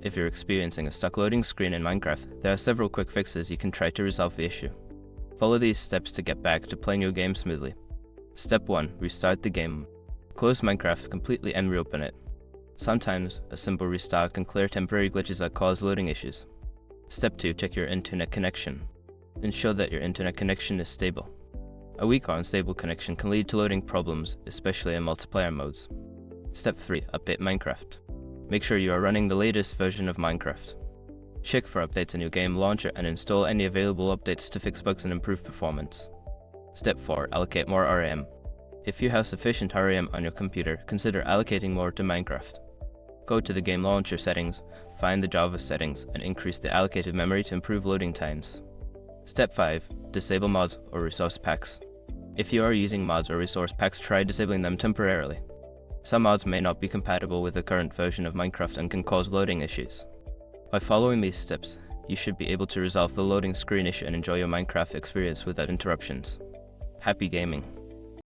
If you're experiencing a stuck loading screen in Minecraft, there are several quick fixes you can try to resolve the issue. Follow these steps to get back to playing your game smoothly. Step 1. Restart the game. Close Minecraft completely and reopen it. Sometimes, a simple restart can clear temporary glitches that cause loading issues. Step 2. Check your internet connection. Ensure that your internet connection is stable. A weak or unstable connection can lead to loading problems, especially in multiplayer modes. Step 3. Update Minecraft. Make sure you are running the latest version of Minecraft. Check for updates in your game launcher and install any available updates to fix bugs and improve performance. Step 4. Allocate more RAM. If you have sufficient RAM on your computer, consider allocating more to Minecraft. Go to the game launcher settings, find the Java settings, and increase the allocated memory to improve loading times. Step 5. Disable mods or resource packs. If you are using mods or resource packs, try disabling them temporarily. Some mods may not be compatible with the current version of Minecraft and can cause loading issues. By following these steps, you should be able to resolve the loading screen issue and enjoy your Minecraft experience without interruptions. Happy gaming!